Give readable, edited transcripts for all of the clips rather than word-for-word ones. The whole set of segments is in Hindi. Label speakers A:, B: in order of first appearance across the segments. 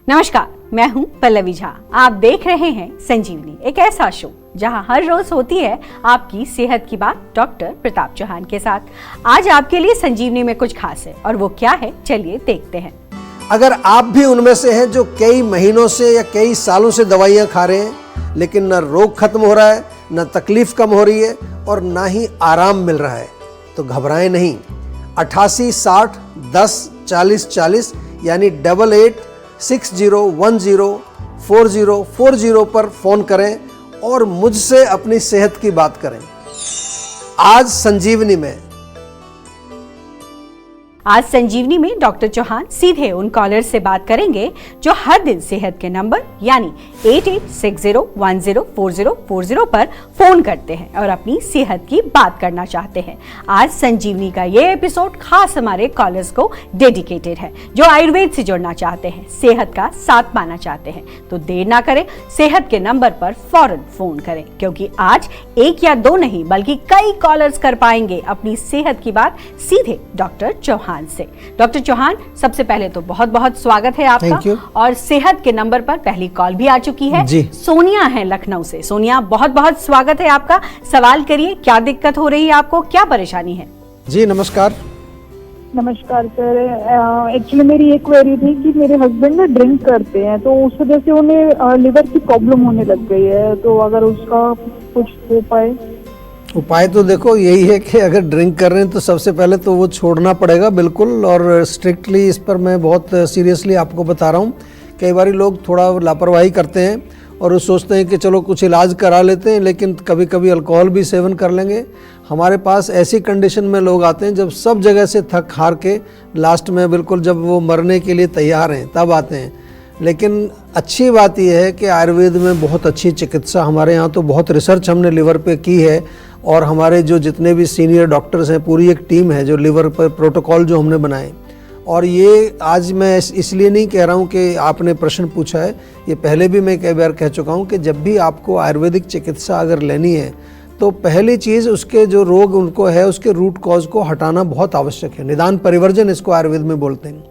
A: नमस्कार, मैं हूं पल्लवी झा। आप देख रहे हैं संजीवनी, एक ऐसा शो जहां हर रोज होती है आपकी सेहत की बात डॉक्टर प्रताप चौहान के साथ। आज आपके लिए संजीवनी में कुछ खास है, और वो क्या है चलिए देखते हैं।
B: अगर आप भी उनमें से हैं जो कई महीनों से या कई सालों से दवाइयां खा रहे हैं, लेकिन न रोग खत्म हो रहा है, न तकलीफ कम हो रही है और ना ही आराम मिल रहा है, तो घबराएं नहीं। 88 60 10 40 40 यानी 8860104040 पर फोन करें और मुझसे अपनी सेहत की बात करें। आज संजीवनी में
A: डॉक्टर चौहान सीधे उन कॉलर से बात करेंगे जो हर दिन सेहत के नंबर यानी 8860104040 पर फोन करते हैं और अपनी सेहत की बात करना चाहते हैं। आज संजीवनी का ये एपिसोड खास हमारे कॉलर्स को डेडिकेटेड है जो आयुर्वेद से जुड़ना चाहते हैं, सेहत का साथ पाना चाहते हैं। तो देर ना करें, सेहत के नंबर पर फौरन फोन करें, क्योंकि आज एक या दो नहीं बल्कि कई कॉलर्स कर पाएंगे अपनी सेहत की बात सीधे डॉक्टर चौहान से। डॉक्टर चौहान, सबसे पहले तो बहुत बहुत स्वागत है आपका। और सेहत के नंबर पर पहली कॉल भी आ चुकी है जी। सोनिया है लखनऊ से। सोनिया, बहुत बहुत स्वागत है आपका। सवाल करिए, क्या दिक्कत हो रही है आपको, क्या परेशानी है?
B: जी नमस्कार।
C: नमस्कार सर, एक्चुअली मेरी एक क्वेरी थी कि मेरे हस्बैंड ना ड्रिंक करते हैं, तो उस वजह से उन्हें लिवर की प्रॉब्लम होने लग गई है, तो अगर उसका कुछ हो पाए।
B: उपाय तो देखो यही है कि अगर ड्रिंक कर रहे हैं तो सबसे पहले तो वो छोड़ना पड़ेगा बिल्कुल, और स्ट्रिक्टली इस पर मैं बहुत सीरियसली आपको बता रहा हूँ। कई बार लोग थोड़ा लापरवाही करते हैं और वो सोचते हैं कि चलो कुछ इलाज करा लेते हैं, लेकिन कभी कभी अल्कोहल भी सेवन कर लेंगे। हमारे पास ऐसी कंडीशन में लोग आते हैं जब सब जगह से थक हार के लास्ट में बिल्कुल जब वो मरने के लिए तैयार हैं तब आते हैं। लेकिन अच्छी बात यह है कि आयुर्वेद में बहुत अच्छी चिकित्सा, हमारे यहाँ तो बहुत रिसर्च हमने लिवर पे की है, और हमारे जो जितने भी सीनियर डॉक्टर्स हैं, पूरी एक टीम है जो लिवर पर प्रोटोकॉल जो हमने बनाए। और ये आज मैं इसलिए नहीं कह रहा हूँ कि आपने प्रश्न पूछा है, ये पहले भी मैं कई बार कह चुका हूँ कि जब भी आपको आयुर्वेदिक चिकित्सा अगर लेनी है तो पहली चीज़ उसके जो रोग उनको है उसके रूट कॉज को हटाना बहुत आवश्यक है। निदान परिवर्जन इसको आयुर्वेद में बोलते हैं।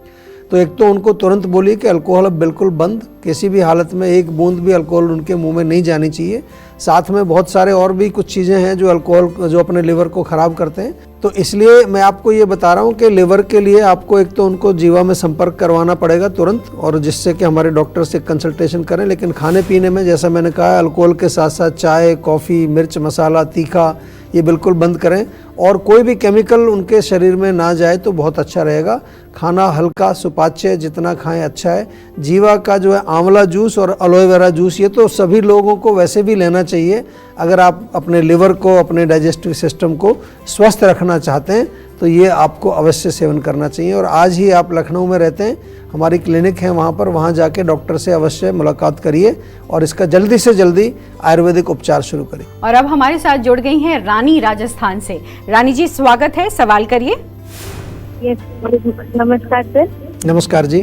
B: तो एक तो उनको तुरंत बोलिए कि अल्कोहल अब बिल्कुल बंद, किसी भी हालत में एक बूंद भी अल्कोहल उनके मुंह में नहीं जानी चाहिए। साथ में बहुत सारे और भी कुछ चीज़ें हैं जो अल्कोहल जो अपने लिवर को ख़राब करते हैं। तो इसलिए मैं आपको ये बता रहा हूँ कि लिवर के लिए आपको एक तो उनको जीवा में संपर्क करवाना पड़ेगा तुरंत, और जिससे कि हमारे डॉक्टर से कंसल्टेशन करें। लेकिन खाने पीने में जैसा मैंने कहा, अल्कोहल के साथ साथ चाय, कॉफ़ी, मिर्च, मसाला, तीखा, ये बिल्कुल बंद करें, और कोई भी केमिकल उनके शरीर में ना जाए तो बहुत अच्छा रहेगा। खाना हल्का सुपाच्य जितना खाएं अच्छा है। जीवा का जो है आंवला जूस और एलोवेरा जूस, ये तो सभी लोगों को वैसे भी लेना चाहिए। अगर आप अपने लिवर को, अपने डाइजेस्टिव सिस्टम को स्वस्थ रखना चाहते हैं तो ये आपको अवश्य सेवन करना चाहिए। और आज ही आप लखनऊ में रहते हैं, हमारी क्लिनिक है वहाँ जाके डॉक्टर से अवश्य मुलाकात करिए और इसका जल्दी से जल्दी आयुर्वेदिक उपचार शुरू करिए।
A: और अब हमारे साथ जुड़ गई हैं रानी राजस्थान से। रानी जी, स्वागत है, सवाल करिए।
C: नमस्कार सर।
B: नमस्कार जी।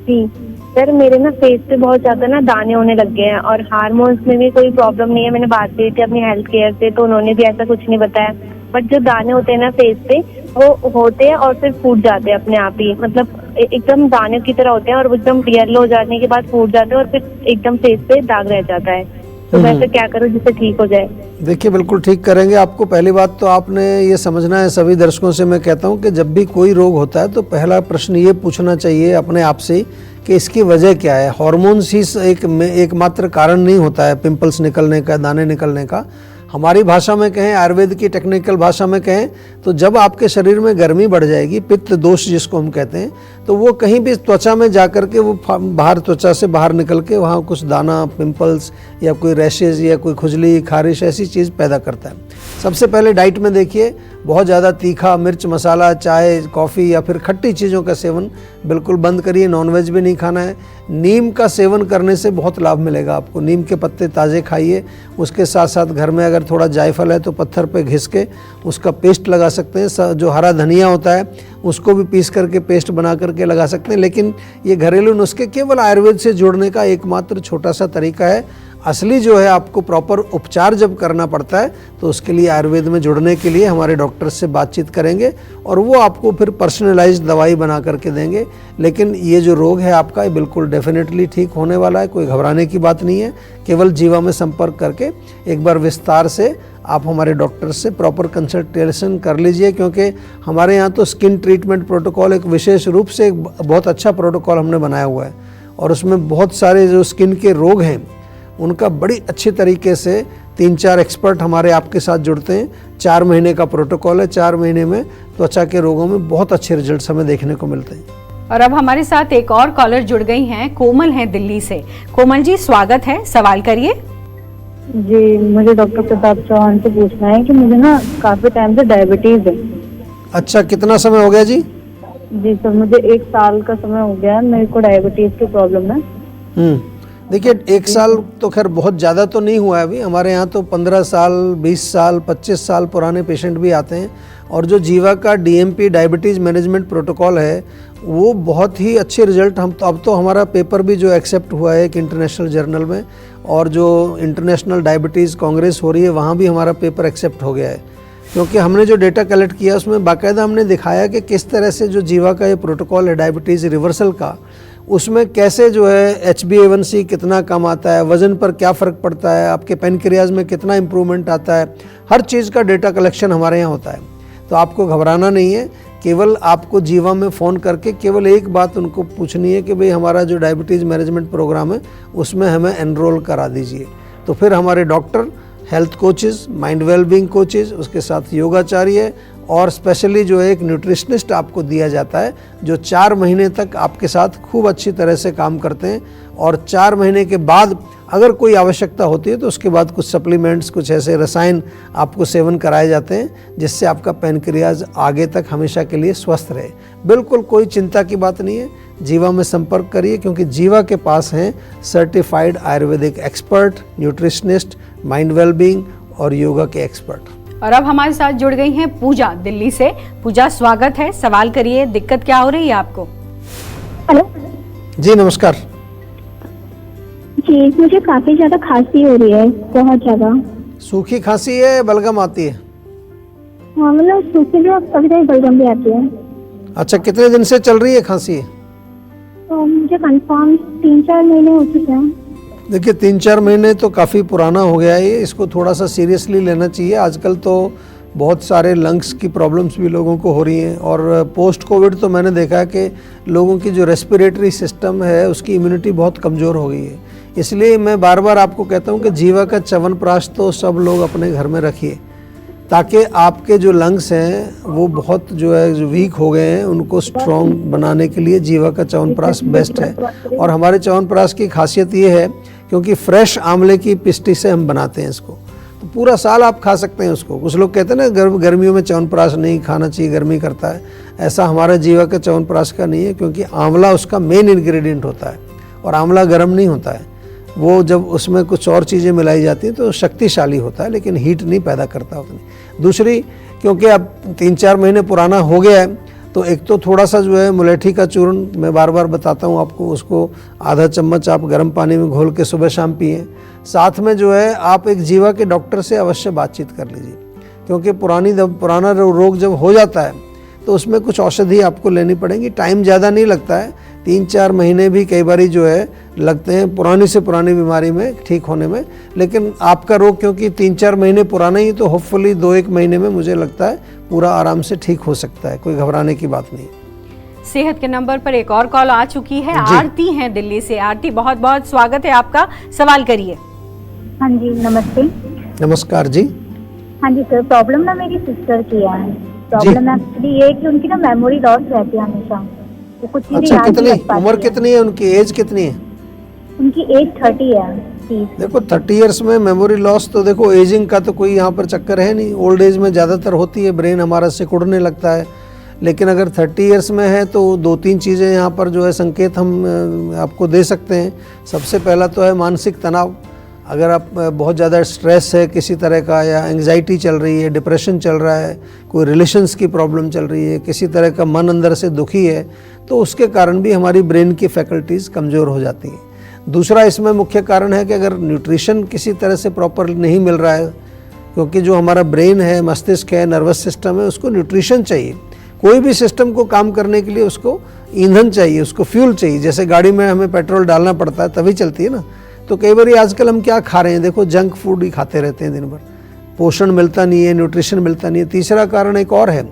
C: जी सर, मेरे ना फेस पे बहुत ज्यादा ना दाने होने लग गए हैं, और हार्मोन्स में भी कोई प्रॉब्लम नहीं है। मैंने बात की थी अपनी हेल्थ केयर से, तो उन्होंने भी ऐसा कुछ नहीं बताया। बट जो दाने होते हैं ना फेस पे, वो होते हैं और फिर फूट जाते हैं अपने आप ही, मतलब एकदम दाने की तरह होते हैं, और एकदम येलो हो जाने के बाद फूट जाते हैं और फिर एकदम फेस पे दाग रह जाता है। तो मैं फिर क्या करूँ जिससे ठीक हो जाए?
B: देखिए, बिल्कुल ठीक करेंगे आपको। पहली बात तो आपने ये समझना है, सभी दर्शकों से मैं कहता हूँ कि जब भी कोई रोग होता है तो पहला प्रश्न ये पूछना चाहिए अपने आप से कि इसकी वजह क्या है। हार्मोन्स ही एकमात्र कारण नहीं होता है पिंपल्स निकलने का, दाने निकलने का। हमारी भाषा में कहें, आयुर्वेद की टेक्निकल भाषा में कहें, तो जब आपके शरीर में गर्मी बढ़ जाएगी, पित्त दोष जिसको हम कहते हैं, तो वो कहीं भी त्वचा में जाकर के वो बाहर, त्वचा से बाहर निकल के वहाँ कुछ दाना, पिंपल्स या कोई रैशेज या कोई खुजली, खारिश, ऐसी चीज़ पैदा करता है। सबसे पहले डाइट में देखिए, बहुत ज़्यादा तीखा, मिर्च, मसाला, चाय, कॉफ़ी या फिर खट्टी चीज़ों का सेवन बिल्कुल बंद करिए। नॉनवेज भी नहीं खाना है। नीम का सेवन करने से बहुत लाभ मिलेगा आपको। नीम के पत्ते ताज़े खाइए। उसके साथ साथ घर में अगर थोड़ा जायफल है तो पत्थर पे घिस के उसका पेस्ट लगा सकते हैं। जो हरा धनिया होता है उसको भी पीस करके पेस्ट बना करके लगा सकते हैं। लेकिन ये घरेलू नुस्खे केवल आयुर्वेद से जुड़ने का एकमात्र छोटा सा तरीका है। असली जो है आपको प्रॉपर उपचार जब करना पड़ता है तो उसके लिए आयुर्वेद में जुड़ने के लिए हमारे डॉक्टर से बातचीत करेंगे और वो आपको फिर पर्सनलाइज्ड दवाई बना करके देंगे। लेकिन ये जो रोग है आपका, ये बिल्कुल डेफिनेटली ठीक होने वाला है, कोई घबराने की बात नहीं है। केवल जीवा में संपर्क करके एक बार विस्तार से आप हमारे डॉक्टर से प्रॉपर कंसल्टेशन कर लीजिए, क्योंकि हमारे यहाँ तो स्किन ट्रीटमेंट प्रोटोकॉल एक विशेष रूप से एक बहुत अच्छा प्रोटोकॉल हमने बनाया हुआ है और उसमें बहुत सारे जो स्किन के रोग हैं उनका बड़ी अच्छे तरीके से 3-4 एक्सपर्ट हमारे आपके साथ जुड़ते हैं। 4 महीने का प्रोटोकॉल है, 4 महीने में त्वचा के रोगों में बहुत अच्छे रिजल्ट्स हमें देखने को मिलते हैं।
A: और अब हमारे साथ एक और कॉलर जुड़ गई हैं, कोमल हैं दिल्ली से। कोमल जी, स्वागत है, सवाल करिए।
D: जी, मुझे डॉक्टर प्रताप चौहान से पूछना है कि मुझे ना काफी टाइम से डायबिटीज है।
B: अच्छा, कितना समय हो गया जी?
D: जी सर, मुझे 1 साल का समय हो गया है, मेरे को डायबिटीज की प्रॉब्लम है।
B: देखिए, 1 साल तो खैर बहुत ज़्यादा तो नहीं हुआ है अभी। हमारे यहाँ तो 15 साल, 20 साल, 25 साल पुराने पेशेंट भी आते हैं। और जो जीवा का DMP डायबिटीज़ मैनेजमेंट प्रोटोकॉल है वो बहुत ही अच्छे रिजल्ट अब तो हमारा पेपर भी जो एक्सेप्ट हुआ है एक इंटरनेशनल जर्नल में, और जो इंटरनेशनल डायबिटीज़ कांग्रेस हो रही है वहाँ भी हमारा पेपर एक्सेप्ट हो गया है, क्योंकि हमने जो डेटा कलेक्ट किया उसमें बाकायदा हमने दिखाया कि किस तरह से जो जीवा का ये प्रोटोकॉल है डायबिटीज़ रिवर्सल का, उसमें कैसे जो है HbA1c कितना कम आता है, वज़न पर क्या फ़र्क पड़ता है, आपके पेनक्रियाज में कितना इम्प्रूवमेंट आता है, हर चीज़ का डेटा कलेक्शन हमारे यहाँ होता है। तो आपको घबराना नहीं है, केवल आपको जीवा में फ़ोन करके केवल एक बात उनको पूछनी है कि भाई हमारा जो डायबिटीज़ मैनेजमेंट प्रोग्राम है उसमें हमें एनरोल करा दीजिए। तो फिर हमारे doctor, health coaches, mind wellbeing coaches, उसके साथ योगाचार्य और स्पेशली जो एक न्यूट्रिशनिस्ट आपको दिया जाता है जो 4 महीने तक आपके साथ खूब अच्छी तरह से काम करते हैं। और 4 महीने के बाद अगर कोई आवश्यकता होती है तो उसके बाद कुछ सप्लीमेंट्स, कुछ ऐसे रसायन आपको सेवन कराए जाते हैं जिससे आपका पेनक्रियाज आगे तक हमेशा के लिए स्वस्थ रहे। बिल्कुल कोई चिंता की बात नहीं है, जीवा में संपर्क करिए, क्योंकि जीवा के पास हैं certified Ayurvedic expert, nutritionist, mind wellbeing और योगा के एक्सपर्ट।
A: और अब हमारे साथ जुड़ गई हैं पूजा दिल्ली से। पूजा, स्वागत है, सवाल करिए, दिक्कत क्या हो रही है आपको?
C: हेलो
B: जी नमस्कार।
C: जी, मुझे काफी ज्यादा खांसी हो रही है, बहुत ज्यादा।
B: सूखी खांसी है, बलगम आती है?
C: हाँ, मतलब सूखी भी और कभी कभी बलगम भी आती है।
B: अच्छा, कितने दिन से चल रही है खांसी?
C: तो मुझे कंफर्म 3-4 महीने हो चुके हैं।
B: देखिए, 3-4 महीने तो काफ़ी पुराना हो गया है ये, इसको थोड़ा सा सीरियसली लेना चाहिए। आजकल तो बहुत सारे लंग्स की प्रॉब्लम्स भी लोगों को हो रही हैं, और पोस्ट कोविड तो मैंने देखा है कि लोगों की जो रेस्पिरेटरी सिस्टम है उसकी इम्यूनिटी बहुत कमज़ोर हो गई है। इसलिए मैं बार बार आपको कहता हूँ कि जीवा का च्यवनप्राश तो सब लोग अपने घर में रखिए, ताकि आपके जो लंग्स हैं वो बहुत जो है जो वीक हो गए हैं उनको स्ट्रॉन्ग बनाने के लिए जीवा का च्यवनप्राश बेस्ट है। और हमारे च्यवनप्राश की खासियत ये है क्योंकि फ्रेश आंवले की पिस्टी से हम बनाते हैं इसको, तो पूरा साल आप खा सकते हैं उसको। कुछ लोग कहते हैं ना गर्मियों में च्यवनप्राश नहीं खाना चाहिए, गर्मी करता है, ऐसा हमारा जीवा का च्यवनप्राश का नहीं है, क्योंकि आंवला उसका मेन इंग्रेडिएंट होता है और आंवला गर्म नहीं होता है। वो जब उसमें कुछ और चीज़ें मिलाई जाती हैं तो शक्तिशाली होता है, लेकिन हीट नहीं पैदा करता उतनी। दूसरी, क्योंकि अब 3-4 महीने पुराना हो गया है, तो एक तो थोड़ा सा जो है मुलेठी का चूर्ण, मैं बार बार बताता हूँ आपको, उसको आधा चम्मच आप गर्म पानी में घोल के सुबह शाम पिएं। साथ में जो है आप एक जीवा के डॉक्टर से अवश्य बातचीत कर लीजिए, क्योंकि पुराना रोग जब हो जाता है तो उसमें कुछ औषधि आपको लेनी पड़ेगी। टाइम ज़्यादा नहीं लगता है, 3-4 महीने भी कई बार जो है लगते हैं पुरानी से पुरानी बीमारी में ठीक होने में। लेकिन आपका रोग क्योंकि 3-4 महीने पुराना ही, तो होपफुली 2-1 महीने में मुझे लगता है पूरा आराम से ठीक हो सकता है, कोई घबराने की बात नहीं।
A: सेहत के नंबर पर एक और कॉल आ चुकी है, आरती हैं दिल्ली से। आरती, बहुत बहुत स्वागत है आपका, सवाल करिए।
C: हाँ जी, नमस्ते।
B: नमस्कार जी।
C: हाँ जी सर, प्रॉब्लम ना मेरी सिस्टर की है। प्रॉब्लम एक्चुअली ये है कि उनकी ना मेमोरी लॉस रहती है हमेशा, वो कुछ चीजें
B: अच्छा,
C: याद नहीं
B: कितनी
C: रख पाती
B: उम्र
C: है।
B: कितनी है उनकी, एज कितनी है?
C: उनकी एज 30 है। 30।
B: देखो 30 इयर्स में मेमोरी लॉस, तो देखो एजिंग का तो कोई यहाँ पर चक्कर है नहीं, ओल्ड एज में ज़्यादातर होती है, ब्रेन हमारा सिकुड़ने लगता है। लेकिन अगर 30 इयर्स में है तो 2-3 चीज़ें यहाँ पर जो है संकेत हम आपको दे सकते हैं। सबसे पहला तो है मानसिक तनाव। अगर आप बहुत ज़्यादा स्ट्रेस है किसी तरह का, या एंग्जाइटी चल रही है, डिप्रेशन चल रहा है, कोई रिलेशंस की प्रॉब्लम चल रही है, किसी तरह का मन अंदर से दुखी है, तो उसके कारण भी हमारी ब्रेन की फैकल्टीज़ कमज़ोर हो जाती हैं। दूसरा इसमें मुख्य कारण है कि अगर न्यूट्रिशन किसी तरह से प्रॉपर नहीं मिल रहा है, क्योंकि जो हमारा ब्रेन है, मस्तिष्क है, नर्वस सिस्टम है, उसको न्यूट्रिशन चाहिए। कोई भी सिस्टम को काम करने के लिए उसको ईंधन चाहिए, उसको फ्यूल चाहिए। जैसे गाड़ी में हमें पेट्रोल डालना पड़ता है तभी चलती है ना। तो कई बार आजकल हम क्या खा रहे हैं, देखो जंक फूड ही खाते रहते हैं दिन भर, पोषण मिलता नहीं है, न्यूट्रिशन मिलता नहीं है। तीसरा कारण एक और है,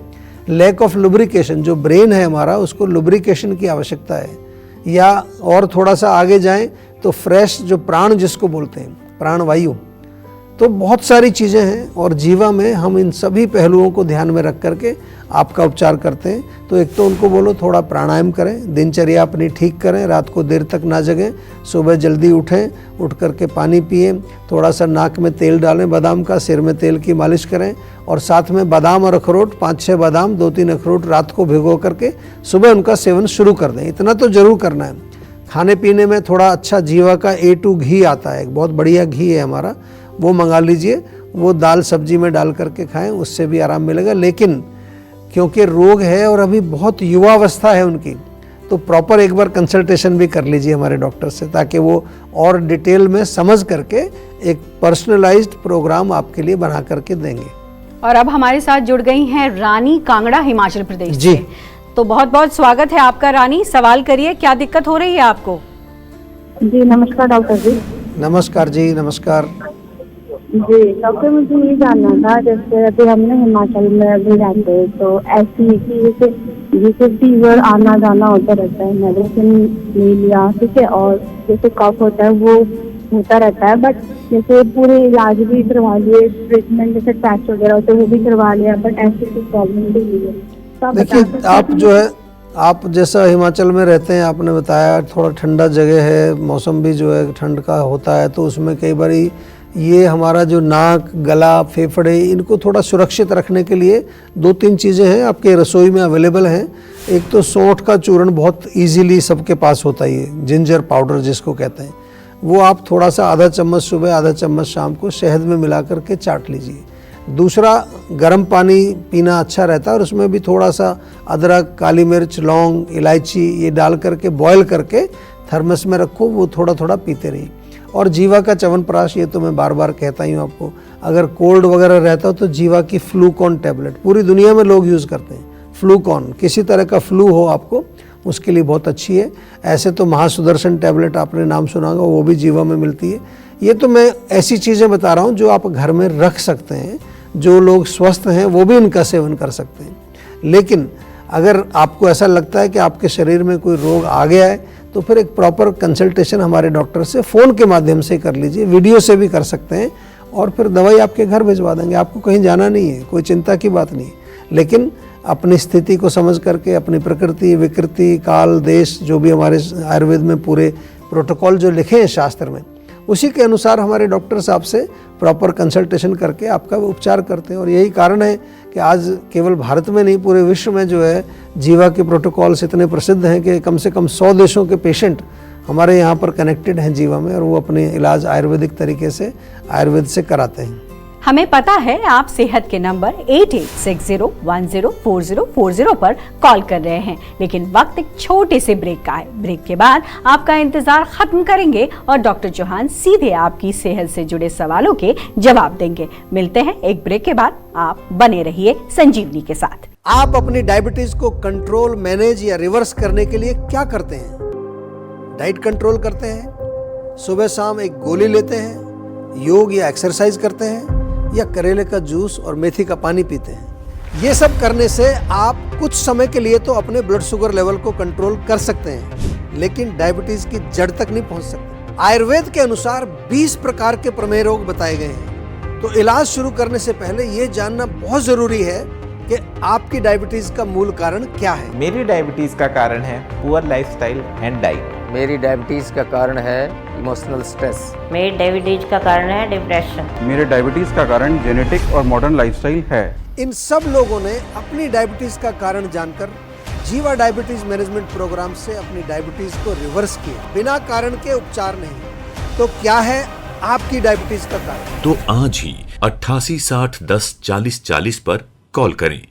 B: लैक ऑफ लुब्रिकेशन। जो ब्रेन है हमारा, उसको लुब्रिकेशन की आवश्यकता है। या और थोड़ा सा आगे जाएं तो फ्रेश जो प्राण जिसको बोलते हैं, प्राणवायु। तो बहुत सारी चीज़ें हैं और जीवा में हम इन सभी पहलुओं को ध्यान में रख करके आपका उपचार करते हैं। तो एक तो उनको बोलो थोड़ा प्राणायाम करें, दिनचर्या अपनी ठीक करें, रात को देर तक ना जगें, सुबह जल्दी उठें, उठ करके पानी पिए, थोड़ा सा नाक में तेल डालें बादाम का, सिर में तेल की मालिश करें और साथ में बादाम और अखरोट, 5-6 बादाम, 2-3 अखरोट रात को भिगो करके सुबह उनका सेवन शुरू कर दें। इतना तो जरूर करना है। खाने पीने में थोड़ा अच्छा जीवा का A2 घी आता है, एक बहुत बढ़िया घी है हमारा, वो मंगा लीजिए, वो दाल सब्जी में डाल करके खाएं, उससे भी आराम मिलेगा। लेकिन क्योंकि रोग है और अभी बहुत युवा अवस्था है उनकी, तो प्रॉपर एक बार कंसल्टेशन भी कर लीजिए हमारे डॉक्टर से, ताकि वो और डिटेल में समझ करके एक पर्सनलाइज्ड प्रोग्राम आपके लिए बना करके देंगे।
A: और अब हमारे साथ जुड़ गई हैं रानी, कांगड़ा, हिमाचल प्रदेश
B: जी।
A: से। तो बहुत बहुत स्वागत है आपका रानी, सवाल करिए, क्या दिक्कत हो रही है आपको?
D: जी नमस्कार डॉक्टर जी।
B: नमस्कार जी, नमस्कार।
D: जी डॉक्टर, मुझे ये जानना था, जैसे अभी हम ना हिमाचल में अभी रहते हैं, तो ऐसी जैसे फीवर आना जाना होता रहता है, मेडिसिन ले लिया, ठीक है, और जैसे कफ होता है वो होता रहता है, बट जैसे पूरे इलाज भी करवा लिए, ट्रीटमेंट जैसे टेस्ट वगैरह होते हैं वो भी करवा लिया, बट ऐसी कोई प्रॉब्लम भी नहीं है। तो आप बता
B: देखिए,
D: सकते
B: आप
D: हैं
B: जो है, आप जैसा हिमाचल में रहते हैं, आपने बताया थोड़ा ठंडा जगह है, मौसम भी जो है ठंड का होता है, तो उसमें कई बार ये हमारा जो नाक, गला, फेफड़े, इनको थोड़ा सुरक्षित रखने के लिए 2-3 चीज़ें हैं आपके रसोई में अवेलेबल हैं। एक तो सौंठ का चूर्ण बहुत इजीली सबके पास होता ही है, जिंजर पाउडर जिसको कहते हैं, वो आप थोड़ा सा आधा चम्मच सुबह, आधा चम्मच शाम को शहद में मिला करके चाट लीजिए। दूसरा, गर्म पानी पीना अच्छा रहता है और उसमें भी थोड़ा सा अदरक, काली मिर्च, लौंग, इलायची ये डाल करके बॉयल करके थर्मस में रखो, वो थोड़ा थोड़ा पीते रहिए। और जीवा का च्यवनप्राश, ये तो मैं बार बार कहता ही हूँ आपको, अगर कोल्ड वगैरह रहता हो तो जीवा की फ्लूकॉन टैबलेट पूरी दुनिया में लोग यूज़ करते हैं। फ्लूकॉन, किसी तरह का फ्लू हो आपको, उसके लिए बहुत अच्छी है। ऐसे तो महासुदर्शन टैबलेट आपने नाम सुना होगा, वो भी जीवा में मिलती है। ये तो मैं ऐसी चीज़ें बता रहा हूँ जो आप घर में रख सकते हैं, जो लोग स्वस्थ हैं वो भी इनका सेवन कर सकते हैं। लेकिन अगर आपको ऐसा लगता है कि आपके शरीर में कोई रोग आ गया है, तो फिर एक प्रॉपर कंसल्टेशन हमारे डॉक्टर से फ़ोन के माध्यम से कर लीजिए, वीडियो से भी कर सकते हैं, और फिर दवाई आपके घर भिजवा देंगे। आपको कहीं जाना नहीं है, कोई चिंता की बात नहीं। लेकिन अपनी स्थिति को समझ करके, अपनी प्रकृति, विकृति, काल, देश, जो भी हमारे आयुर्वेद में पूरे प्रोटोकॉल जो लिखे हैं शास्त्र में, उसी के अनुसार हमारे डॉक्टर साहब से प्रॉपर कंसल्टेशन करके आपका उपचार करते हैं। और यही कारण है कि आज केवल भारत में नहीं, पूरे विश्व में जो है जीवा के प्रोटोकॉल्स इतने प्रसिद्ध हैं कि कम से कम 100 देशों के पेशेंट हमारे यहाँ पर कनेक्टेड हैं जीवा में, और वो अपने इलाज आयुर्वेदिक तरीके से आयुर्वेद से कराते हैं।
A: हमें पता है आप सेहत के नंबर 8860104040 पर कॉल कर रहे हैं, लेकिन वक्त एक छोटे से ब्रेक का है। ब्रेक के बाद आपका इंतजार खत्म करेंगे और डॉक्टर चौहान सीधे आपकी सेहत से जुड़े सवालों के जवाब देंगे। मिलते हैं एक ब्रेक के बाद, आप बने रहिए संजीवनी के साथ।
B: आप अपनी डायबिटीज को कंट्रोल, मैनेज या रिवर्स करने के लिए क्या करते हैं? डाइट कंट्रोल करते हैं, सुबह शाम एक गोली लेते हैं, योग या एक्सरसाइज करते हैं, या करेले का जूस और मेथी का पानी पीते हैं? ये सब करने से आप कुछ समय के लिए तो अपने ब्लड शुगर लेवल को कंट्रोल कर सकते हैं, लेकिन डायबिटीज की जड़ तक नहीं पहुंच सकते। आयुर्वेद के अनुसार 20 प्रकार के प्रमेय रोग बताए गए हैं। तो इलाज शुरू करने से पहले ये जानना बहुत जरूरी है कि आपकी डायबिटीज का मूल कारण क्या है।
E: मेरी डायबिटीज का कारण है पुअर लाइफस्टाइल एंड डाइट।
F: मेरी डायबिटीज़ का कारण है इमोशनल स्ट्रेस।
G: मेरी डायबिटीज का कारण है डिप्रेशन।
H: मेरे डायबिटीज का कारण जेनेटिक और मॉडर्न लाइफस्टाइल है।
B: इन सब लोगों ने अपनी डायबिटीज का कारण जानकर जीवा डायबिटीज मैनेजमेंट प्रोग्राम से अपनी डायबिटीज को रिवर्स किया, बिना कारण के उपचार नहीं। तो क्या है आपकी डायबिटीज का कारण?
I: तो आज ही 88 60 10 40 40 पर कॉल करें।